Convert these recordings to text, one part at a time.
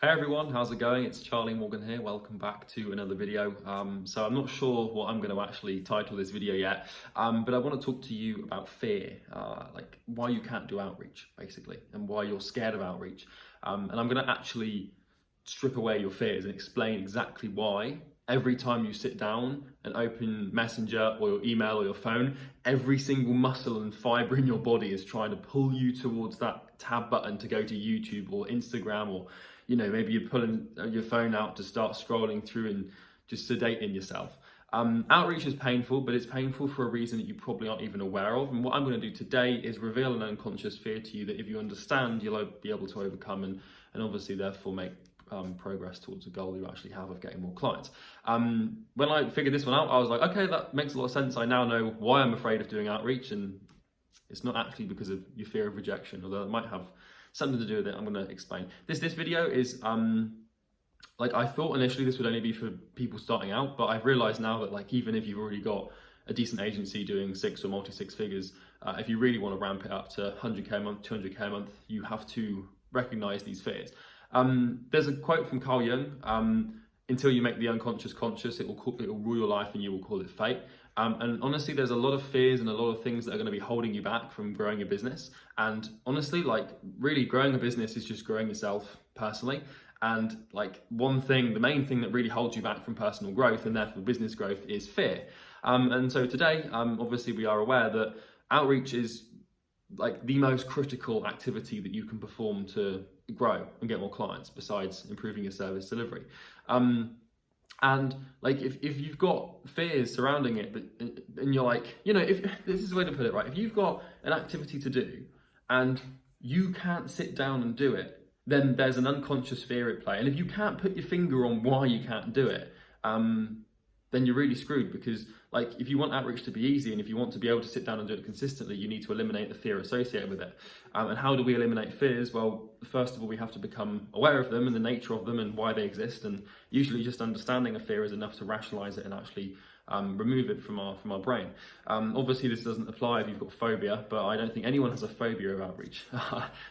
Hey everyone, how's it going? It's Charlie Morgan here. Welcome back to another video. So I'm not sure what I'm going to actually title this video yet, but I want to talk to you about fear, like why you can't do outreach basically, and why you're scared of outreach. And I'm going to actually strip away your fears and explain exactly why every time you sit down and open Messenger or your email or your phone, every single muscle and fiber in your body is trying to pull you towards that tab button to go to YouTube or Instagram, or maybe you're pulling your phone out to start scrolling through and just sedating yourself. Outreach is painful, but it's painful for a reason that you probably aren't even aware of. And what I'm going to do today is reveal an unconscious fear to you that if you understand, you'll be able to overcome and obviously therefore make progress towards a goal you actually have of getting more clients. When I figured this one out, I was like, okay, that makes a lot of sense. I now know why I'm afraid of doing outreach, and it's not actually because of your fear of rejection, although it might have something to do with it. I'm going to explain. This video is I thought initially this would only be for people starting out, but I've realized now that even if you've already got a decent agency doing six or multi-six figures, if you really want to ramp it up to 100k a month, 200k a month, you have to recognize these fears. There's a quote from Carl Jung: until you make the unconscious conscious, it will rule your life and you will call it fate. And honestly, there's a lot of fears and a lot of things that are going to be holding you back from growing your business. And honestly, really growing a business is just growing yourself personally. And the main thing that really holds you back from personal growth and therefore business growth is fear. And so today, obviously we are aware that outreach is the most critical activity that you can perform to grow and get more clients, besides improving your service delivery. And if you've got fears surrounding it, and you're if this is the way to put it, right? If you've got an activity to do and you can't sit down and do it, then there's an unconscious fear at play. And if you can't put your finger on why you can't do it, then you're really screwed, because if you want outreach to be easy and if you want to be able to sit down and do it consistently, you need to eliminate the fear associated with it. And how do we eliminate fears? Well, first of all, we have to become aware of them and the nature of them and why they exist. And usually just understanding a fear is enough to rationalize it and actually remove it from our brain. Obviously this doesn't apply if you've got phobia, but I don't think anyone has a phobia of outreach.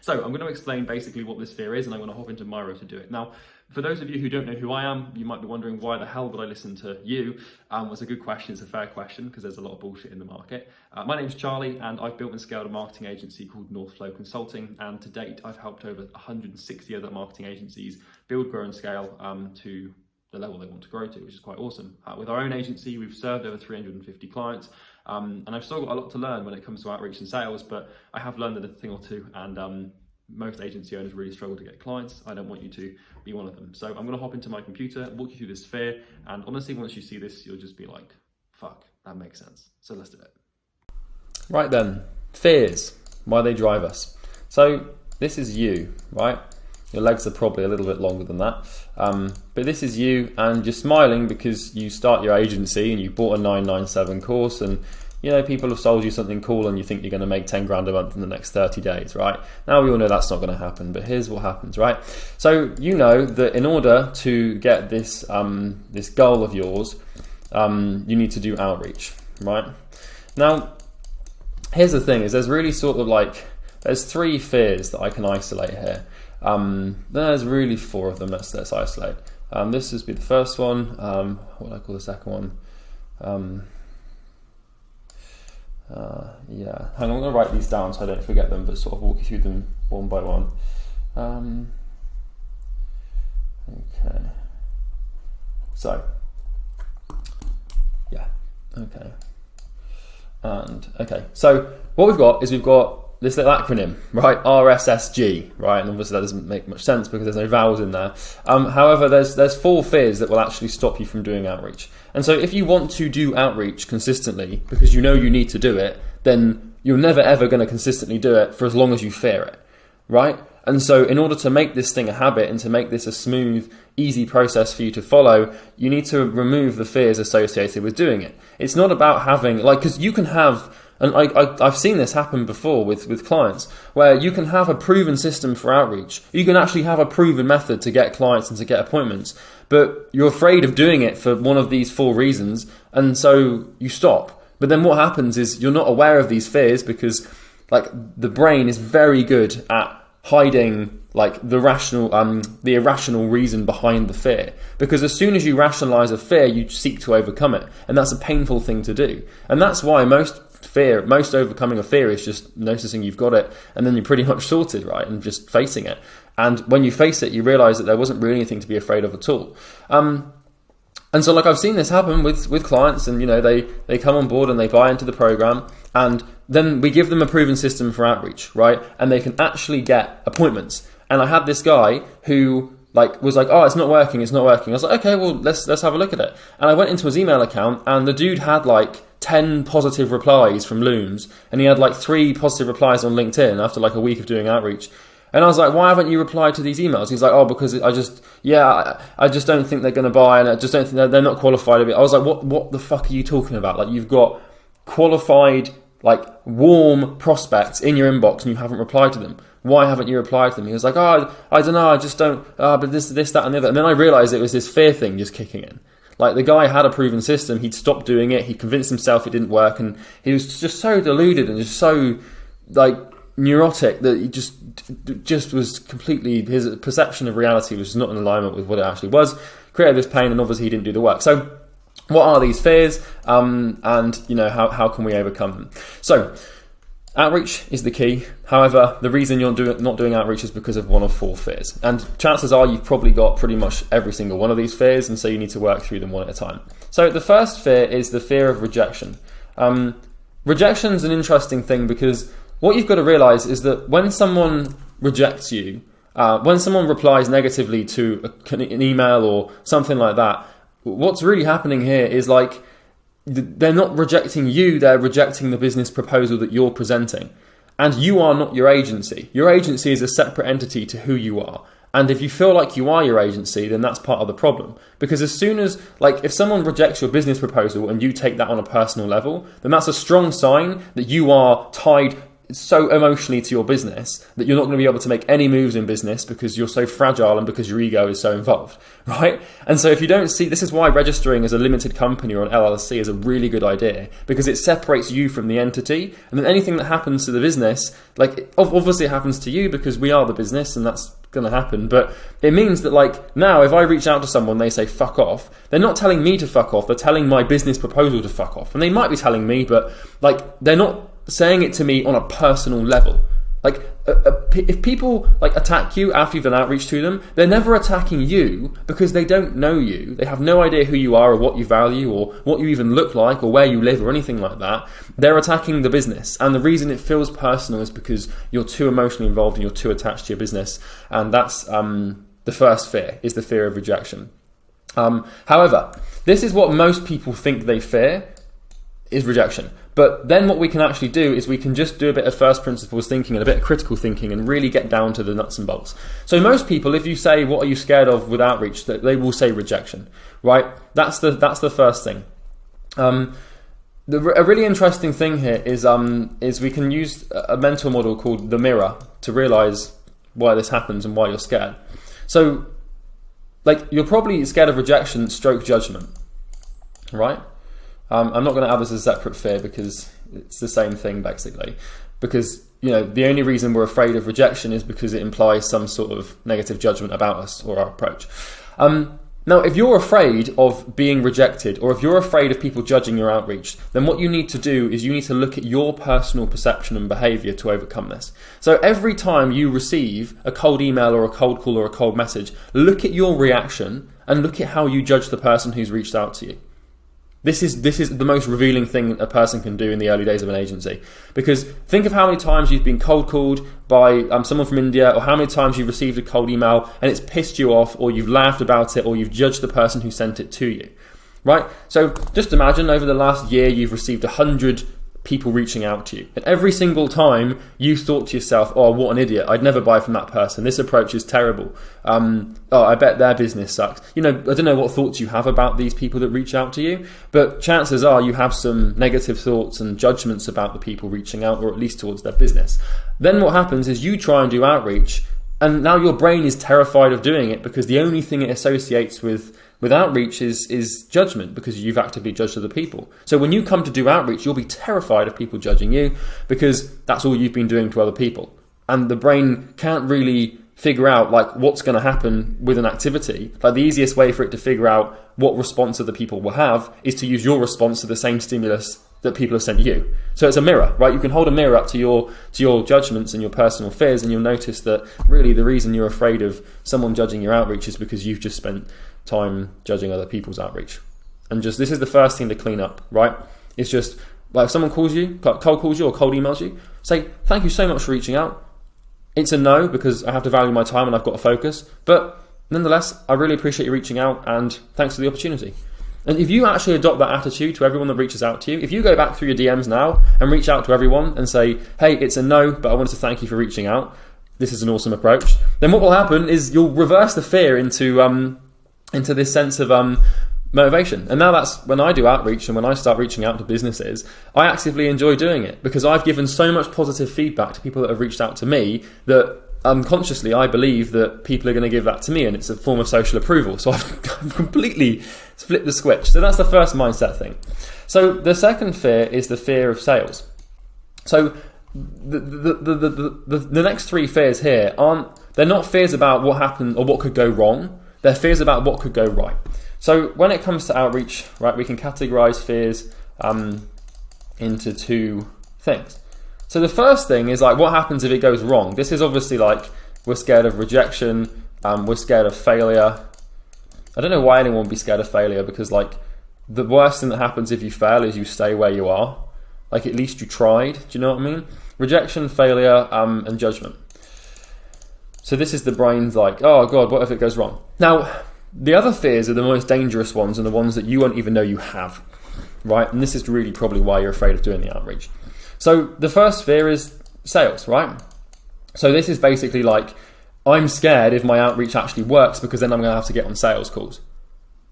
So I'm going to explain basically what this fear is, and I'm going to hop into Miro to do it. Now, for those of you who don't know who I am, you might be wondering, why the hell would I listen to you? It's a good question. It's a fair question, because there's a lot of bullshit in the market. My name's Charlie, and I've built and scaled a marketing agency called NorthFlow Consulting. And to date, I've helped over 160 other marketing agencies build, grow, and scale to the level they want to grow to, which is quite awesome. With our own agency, we've served over 350 clients, and I've still got a lot to learn when it comes to outreach and sales, but I have learned a thing or two, and most agency owners really struggle to get clients. I don't want you to be one of them. So I'm going to hop into my computer, walk you through this fear, and honestly, once you see this, you'll just be like, fuck, that makes sense. So let's do it. Right then, fears, why they drive us. So this is you, right? Your legs are probably a little bit longer than that. But this is you, and you're smiling because you start your agency and you bought a 997 course, and people have sold you something cool and you think you're going to make 10 grand a month in the next 30 days, right? Now we all know that's not going to happen, but here's what happens, right? So you know that in order to get this this goal of yours, you need to do outreach, right? Now, here's the thing: is there's really there's three fears that I can isolate here. There's really four of them. Let's isolate. This would be the first one. What do I call the second one? Yeah, hang on, I'm going to write these down so I don't forget them, but sort of walk you through them one by one. Okay. So, yeah, okay. And, okay, so what we've got this little acronym, right? RSSG, right? And obviously that doesn't make much sense because there's no vowels in there. However, there's four fears that will actually stop you from doing outreach. And so if you want to do outreach consistently, because you know you need to do it, then you're never ever going to consistently do it for as long as you fear it, right? And so in order to make this thing a habit and to make this a smooth, easy process for you to follow, you need to remove the fears associated with doing it. It's not about having, because you can have, and I've seen this happen before with clients, where you can have a proven system for outreach. You can actually have a proven method to get clients and to get appointments, but you're afraid of doing it for one of these four reasons, and so you stop. But then what happens is you're not aware of these fears because the brain is very good at hiding like the irrational reason behind the fear. Because as soon as you rationalize a fear, you seek to overcome it, and that's a painful thing to do. And that's why most overcoming a fear is just noticing you've got it, and then you're pretty much sorted, right? And just facing it. And when you face it, you realize that there wasn't really anything to be afraid of at all. And so, like, I've seen this happen with clients, and, you know, they come on board and they buy into the program, and then we give them a proven system for outreach, right? And they can actually get appointments. And I had this guy who was like, oh, it's not working. I was like, okay, well, let's have a look at it. And I went into his email account, and the dude had like 10 positive replies from Looms, and he had like 3 positive replies on LinkedIn after like a week of doing outreach. And I was like, why haven't you replied to these emails? He's like, oh, because I just don't think they're going to buy, and I just don't think they're not qualified. I was like, what the fuck are you talking about? Like, you've got qualified, like, warm prospects in your inbox, and you haven't replied to them. Why haven't you replied to them? He was like, oh, I don't know, I just don't, but this, that, and the other. And then I realized it was this fear thing just kicking in. Like, the guy had a proven system, he'd stopped doing it, he convinced himself it didn't work, and he was just so deluded and just so, like, neurotic that he just was completely, his perception of reality was not in alignment with what it actually was, created this pain, and obviously he didn't do the work. So what are these fears, and, you know, how can we overcome them? So outreach is the key. However, the reason you're not doing outreach is because of one of 4 fears, and chances are you've probably got pretty much every single one of these fears, and so you need to work through them one at a time. So the first fear is the fear of rejection. Rejection is an interesting thing, because what you've got to realize is that when someone rejects you, when someone replies negatively to an email or something like that, what's really happening here is, like, they're not rejecting you, they're rejecting the business proposal that you're presenting. And you are not your agency. Your agency is a separate entity to who you are. And if you feel like you are your agency, then that's part of the problem. Because as soon as, like, if someone rejects your business proposal and you take that on a personal level, then that's a strong sign that you are tied so emotionally to your business that you're not going to be able to make any moves in business because you're so fragile and because your ego is so involved, right? And so if you don't see, this is why registering as a limited company or an LLC is a really good idea, because it separates you from the entity, and then anything that happens to the business, like, obviously it happens to you because we are the business, and that's going to happen, but it means that, like, now if I reach out to someone, they say fuck off, they're not telling me to fuck off, they're telling my business proposal to fuck off. And they might be telling me, but, like, they're not saying it to me on a personal level. Like, if people, like, attack you after you've done outreach to them, they're never attacking you because they don't know you. They have no idea who you are or what you value or what you even look like or where you live or anything like that. They're attacking the business. And the reason it feels personal is because you're too emotionally involved and you're too attached to your business. And that's the first fear, is the fear of rejection. However, this is what most people think they fear, is rejection. But then what we can actually do is we can just do a bit of first principles thinking and a bit of critical thinking and really get down to the nuts and bolts. So most people, if you say, what are you scared of with outreach, that they will say rejection, right? That's the first thing. A really interesting thing here is we can use a mental model called the mirror to realize why this happens and why you're scared. So, like, you're probably scared of rejection, stroke judgment, right? I'm not going to add this as a separate fear because it's the same thing basically. Because, you know, the only reason we're afraid of rejection is because it implies some sort of negative judgment about us or our approach. Now, if you're afraid of being rejected, or if you're afraid of people judging your outreach, then what you need to do is you need to look at your personal perception and behavior to overcome this. So every time you receive a cold email or a cold call or a cold message, look at your reaction and look at how you judge the person who's reached out to you. This is the most revealing thing a person can do in the early days of an agency. Because think of how many times you've been cold called by someone from India, or how many times you've received a cold email and it's pissed you off, or you've laughed about it, or you've judged the person who sent it to you, right? So just imagine over the last year you've received 100 people reaching out to you, and every single time you thought to yourself, oh, what an idiot, I'd never buy from that person, this approach is terrible, oh, I bet their business sucks. You know, I don't know what thoughts you have about these people that reach out to you, but chances are you have some negative thoughts and judgments about the people reaching out, or at least towards their business. Then what happens is you try and do outreach, and now your brain is terrified of doing it because the only thing it associates with outreach is judgment, because you've actively judged other people. So when you come to do outreach, you'll be terrified of people judging you because that's all you've been doing to other people. And the brain can't really figure out like what's going to happen with an activity, like the easiest way for it to figure out what response other people will have is to use your response to the same stimulus that people have sent you. So it's a mirror, right? You can hold a mirror up to your judgments and your personal fears, and you'll notice that really the reason you're afraid of someone judging your outreach is because you've just spent time judging other people's outreach. And just this is the first thing to clean up, right? It's just like if someone calls you, cold calls you or cold emails you, say thank you so much for reaching out. It's a no because I have to value my time and I've got to focus, but nonetheless I really appreciate you reaching out and thanks for the opportunity. And if you actually adopt that attitude to everyone that reaches out to you, if you go back through your DMs now and reach out to everyone and say, hey, it's a no, but I wanted to thank you for reaching out, this is an awesome approach, then what will happen is you'll reverse the fear into this sense of motivation. And now that's when I do outreach and when I start reaching out to businesses, I actively enjoy doing it because I've given so much positive feedback to people that have reached out to me that unconsciously I believe that people are going to give that to me, and it's a form of social approval. So I've completely flipped the switch. So that's the first mindset thing. So the second fear is the fear of sales. So the next three fears here they're not fears about what happened or what could go wrong. They're fears about what could go right. So when it comes to outreach, right, we can categorize fears into two things. So the first thing is like, what happens if it goes wrong? This is obviously like, we're scared of rejection, we're scared of failure. I don't know why anyone would be scared of failure, because like the worst thing that happens if you fail is you stay where you are. Like at least you tried, do you know what I mean? Rejection, failure, and judgment. So this is the brain's like, oh God, what if it goes wrong? Now, the other fears are the most dangerous ones and the ones that you won't even know you have, right? And this is really probably why you're afraid of doing the outreach. So the first fear is sales, right? So this is basically like, I'm scared if my outreach actually works because then I'm going to have to get on sales calls,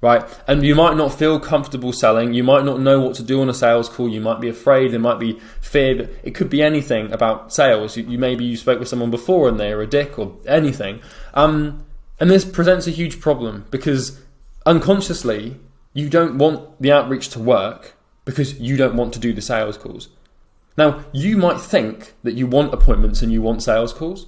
right? And you might not feel comfortable selling. You might not know what to do on a sales call. You might be afraid. There might be fear. It could be anything about sales. Maybe you spoke with someone before and they're a dick or anything. And this presents a huge problem because unconsciously you don't want the outreach to work because you don't want to do the sales calls. Now, you might think that you want appointments and you want sales calls,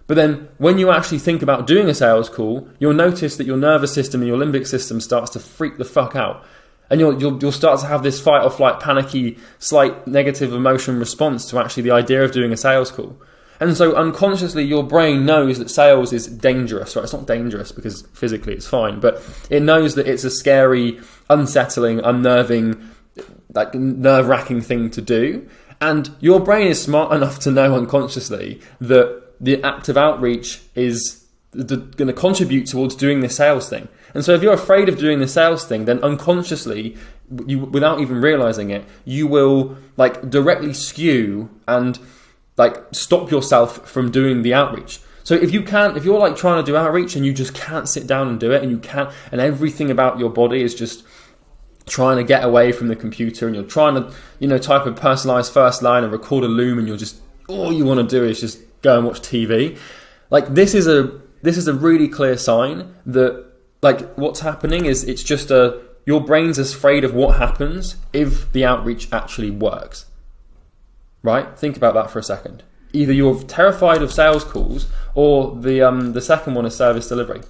but then when you actually think about doing a sales call, you'll notice that your nervous system and your limbic system starts to freak the fuck out. And you'll start to have this fight or flight, panicky, slight negative emotion response to actually the idea of doing a sales call. And so unconsciously, your brain knows that sales is dangerous, right? It's not dangerous because physically it's fine, but it knows that it's a scary, unsettling, unnerving, like nerve-wracking thing to do. And your brain is smart enough to know unconsciously that the act of outreach is going to contribute towards doing the sales thing. And so if you're afraid of doing the sales thing, then unconsciously, you, without even realizing it, you will like directly skew and like stop yourself from doing the outreach. So if you're like trying to do outreach and you just can't sit down and do it, and you can't, and everything about your body is just trying to get away from the computer, and you're trying to, type a personalized first line and record a loom, and you're just, all you want to do is just go and watch TV. Like this is a really clear sign that like what's happening is it's just your brain's afraid of what happens if the outreach actually works. Right? Think about that for a second. Either you're terrified of sales calls, or the second one is service delivery.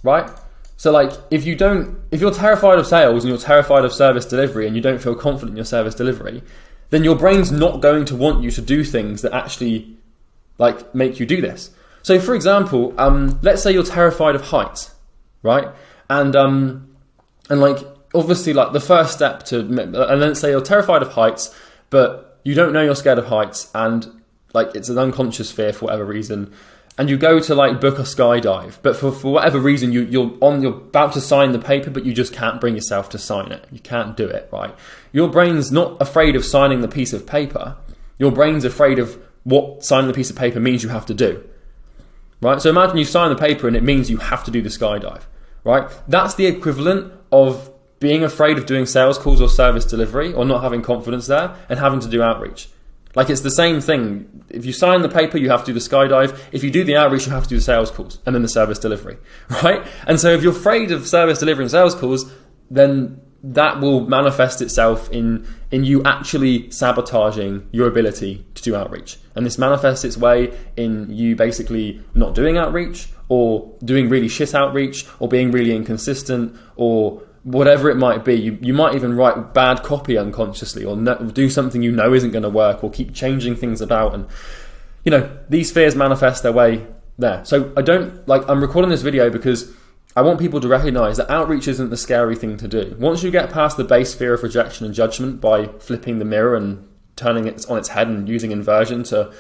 Right? So like if you're terrified of sales and you're terrified of service delivery and you don't feel confident in your service delivery, then your brain's not going to want you to do things that actually like make you do this. So for example, let's say you're terrified of heights, right? And like obviously like the first step and let's say you're terrified of heights, but you don't know you're scared of heights, and like it's an unconscious fear for whatever reason. And you go to like book a skydive, but for whatever reason you're about to sign the paper, but you just can't bring yourself to sign it. You can't do it, right? Your brain's not afraid of signing the piece of paper. Your brain's afraid of what signing the piece of paper means you have to do, right? So imagine you sign the paper and it means you have to do the skydive, right? That's the equivalent of being afraid of doing sales calls or service delivery, or not having confidence there, and having to do outreach. Like it's the same thing. If you sign the paper, you have to do the skydive. If you do the outreach, you have to do the sales calls and then the service delivery, right? And so if you're afraid of service delivery and sales calls, then that will manifest itself in you actually sabotaging your ability to do outreach. And this manifests its way in you basically not doing outreach, or doing really shit outreach, or being really inconsistent, or whatever it might be. You might even write bad copy unconsciously, or do something you know isn't going to work, or keep changing things about. And these fears manifest their way there. So I'm recording this video because I want people to recognize that outreach isn't the scary thing to do. Once you get past the base fear of rejection and judgment by flipping the mirror and turning it on its head and using inversion to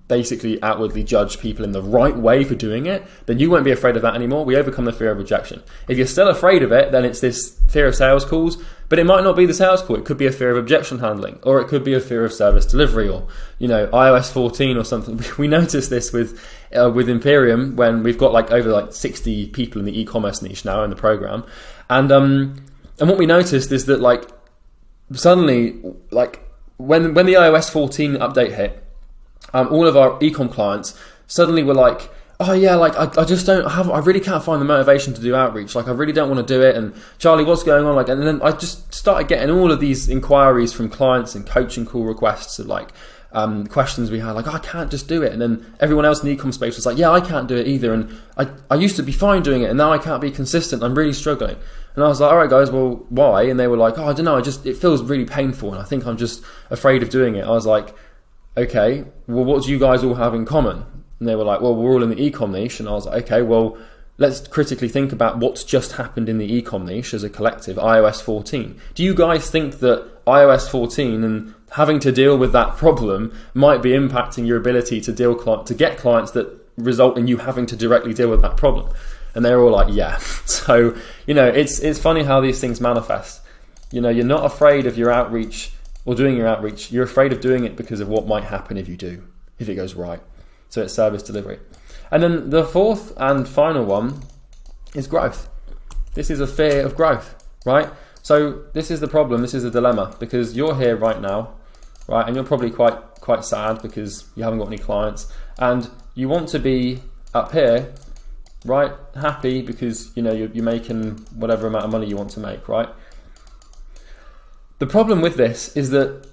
basically outwardly judge people in the right way for doing it, then you won't be afraid of that anymore. We overcome the fear of rejection. If you're still afraid of it, then it's this fear of sales calls, but it might not be the sales call. It could be a fear of objection handling, or it could be a fear of service delivery, or iOS 14 or something. We noticed this with Imperium when we've got over 60 people in the e-commerce niche now in the program, and what we noticed is that suddenly when the iOS 14 update hit, all of our ecom clients suddenly were like, oh yeah, I really can't find the motivation to do outreach. I really don't want to do it. And Charlie, what's going on? And then I just started getting all of these inquiries from clients and coaching call requests of questions we had, I can't just do it. And then everyone else in the ecom space was like, yeah, I can't do it either. And I used to be fine doing it, and now I can't be consistent. I'm really struggling. And I was like, all right, guys, well, why? And they were like, oh, I don't know. It feels really painful, and I think I'm just afraid of doing it. I was like, okay, well, what do you guys all have in common? And they were like, well, we're all in the ecom niche. And I was like, okay, well, let's critically think about what's just happened in the ecom niche as a collective, iOS 14. Do you guys think that iOS 14 and having to deal with that problem might be impacting your ability to get clients that result in you having to directly deal with that problem? And they were all like, yeah. So, it's funny how these things manifest. You're not afraid of your outreach or doing your outreach. You're afraid of doing it because of what might happen if it goes right. So it's service delivery. And then the fourth and final one is growth. This is a fear of growth, right? So this is the problem, this is the dilemma, because you're here right now, right? And you're probably quite sad because you haven't got any clients, and you want to be up here, right? Happy because you're making whatever amount of money you want to make, right? The problem with this is that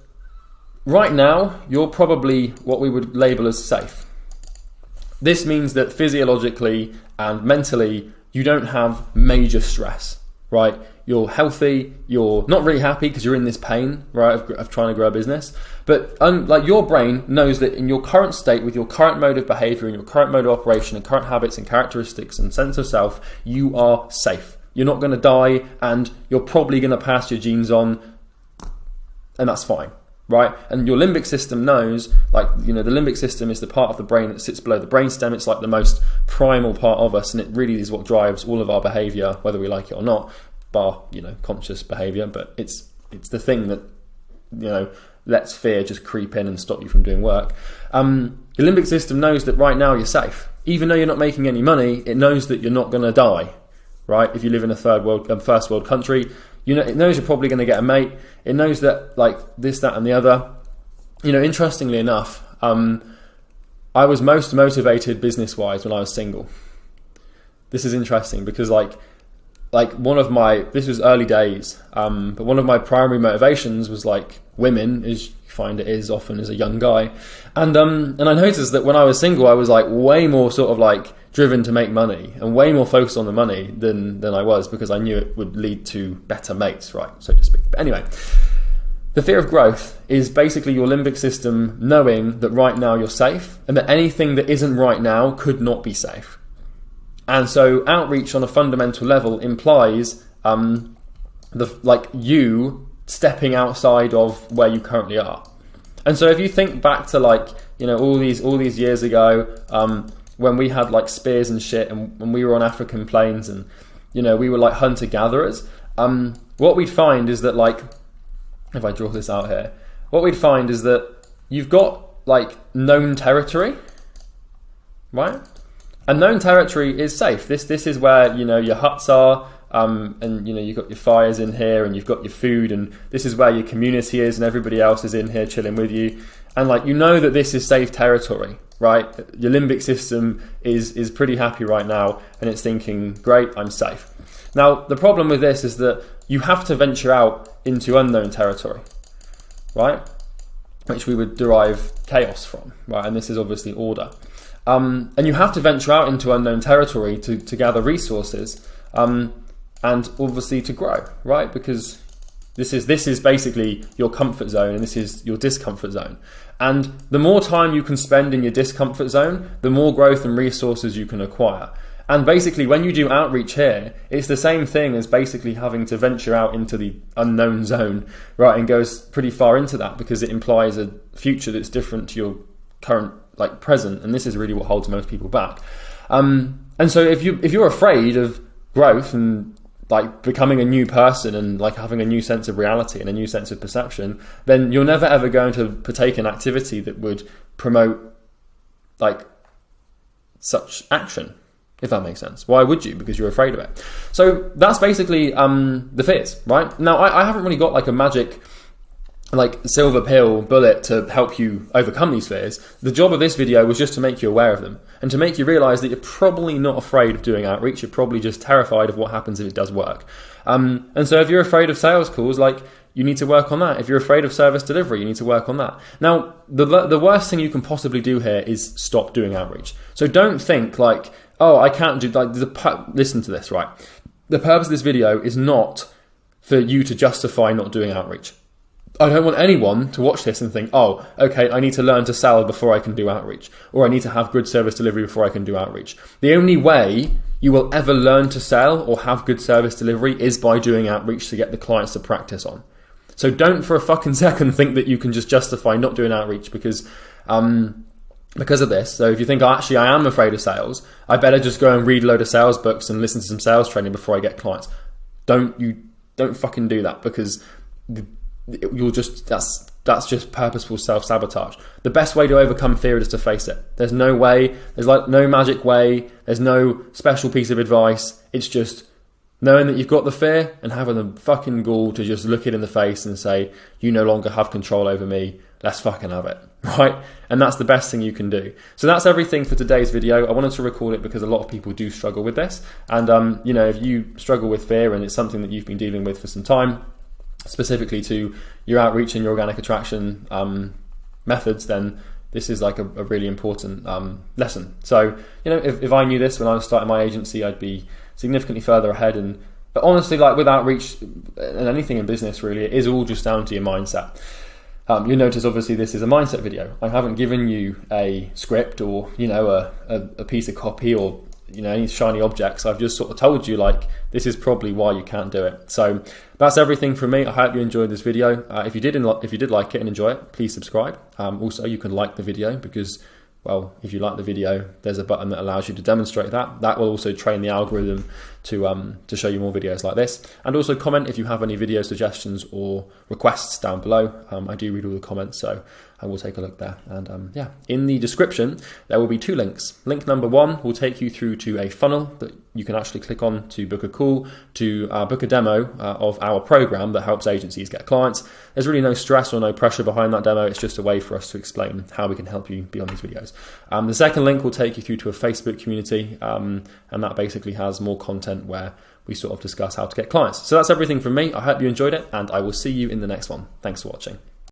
right now, you're probably what we would label as safe. This means that physiologically and mentally, you don't have major stress, right? You're healthy, you're not really happy because you're in this pain, right, of trying to grow a business. But your brain knows that in your current state, with your current mode of behavior and your current mode of operation and current habits and characteristics and sense of self, you are safe. You're not going to die, and you're probably going to pass your genes on, and that's fine, right? And your limbic system knows, the limbic system is the part of the brain that sits below the brainstem. It's the most primal part of us, and it really is what drives all of our behavior, whether we like it or not, bar, conscious behavior. But it's the thing that, lets fear just creep in and stop you from doing work. Your limbic system knows that right now you're safe. Even though you're not making any money, it knows that you're not going to die, right? If you live in a first world country, it knows you're probably going to get a mate. It knows that this, that, and the other. Interestingly enough, I was most motivated business-wise when I was single. This is interesting because this was early days, but one of my primary motivations was women, as you find it is often as a young guy. And I noticed that when I was single, I was way more sort of driven to make money and way more focused on the money than I was, because I knew it would lead to better mates, right, so to speak. But anyway, the fear of growth is basically your limbic system knowing that right now you're safe and that anything that isn't right now could not be safe. And so outreach on a fundamental level implies you stepping outside of where you currently are. And so if you think back to all these years ago, when we had spears and shit, and when we were on African plains, and we were hunter gatherers, what we'd find is that if I draw this out here, what we'd find is that you've got known territory, right? And known territory is safe. This is where your huts are, and you've got your fires in here, and you've got your food, and this is where your community is, and everybody else is in here chilling with you, and that this is safe territory, right? Your limbic system is pretty happy right now, and it's thinking, great, I'm safe. Now, the problem with this is that you have to venture out into unknown territory, right? Which we would derive chaos from, right? And this is obviously order. And you have to venture out into unknown territory to gather resources, and obviously to grow, right? Because this is basically your comfort zone, and this is your discomfort zone. And the more time you can spend in your discomfort zone, the more growth and resources you can acquire. And basically, when you do outreach here, it's the same thing as basically having to venture out into the unknown zone, right? And goes pretty far into that, because it implies a future that's different to your current present. And this is really what holds most people back. And so if you're afraid of growth and becoming a new person and having a new sense of reality and a new sense of perception, then you're never ever going to partake in activity that would promote such action. If that makes sense. Why would you? Because you're afraid of it. So that's basically the fears, right? Now, I haven't really got a magic silver pill bullet to help you overcome these fears. The job of this video was just to make you aware of them and to make you realize that you're probably not afraid of doing outreach. You're probably just terrified of what happens if it does work. And so if you're afraid of sales calls, you need to work on that. If you're afraid of service delivery, you need to work on that. Now, the worst thing you can possibly do here is stop doing outreach. So don't think oh, I can't do listen to this, right? The purpose of this video is not for you to justify not doing outreach. I don't want anyone to watch this and think, oh, okay, I need to learn to sell before I can do outreach, or I need to have good service delivery before I can do outreach. The only way you will ever learn to sell or have good service delivery is by doing outreach to get the clients to practice on. So don't for a fucking second think that you can just justify not doing outreach because of this. So if you think, I am afraid of sales, I better just go and read a load of sales books and listen to some sales training before I get clients. Don't fucking do that, because you'll just that's just purposeful self-sabotage. The best way to overcome fear is to face it. There's no way, there's no magic way, there's no special piece of advice. It's just knowing that you've got the fear and having the fucking gall to just look it in the face and say, you no longer have control over me, let's fucking have it, right? And that's the best thing you can do. So that's everything for today's video. I wanted to record it because a lot of people do struggle with this. And, if you struggle with fear and it's something that you've been dealing with for some time, specifically to your outreach and your organic attraction methods, then this is a really important lesson. So, if I knew this when I was starting my agency, I'd be significantly further ahead. But honestly, with outreach and anything in business, really, it is all just down to your mindset. You'll notice, obviously, this is a mindset video. I haven't given you a script or, a piece of copy or, any shiny objects. I've just sort of told you, this is probably why you can't do it. So that's everything from me. I hope you enjoyed this video. If you did like it and enjoy it, please subscribe. Also, you can like the video because, well, if you like the video, there's a button that allows you to demonstrate that. That will also train the algorithm to show you more videos like this. And also comment if you have any video suggestions or requests down below. I do read all the comments, so I will take a look there. And in the description, there will be 2 links. Link number 1 will take you through to a funnel that you can actually click on to book a call, to book a demo of our program that helps agencies get clients. There's really no stress or no pressure behind that demo. It's just a way for us to explain how we can help you beyond these videos. The second link will take you through to a Facebook community, and that basically has more content where we sort of discuss how to get clients. So that's everything from me. I hope you enjoyed it, and I will see you in the next one. Thanks for watching.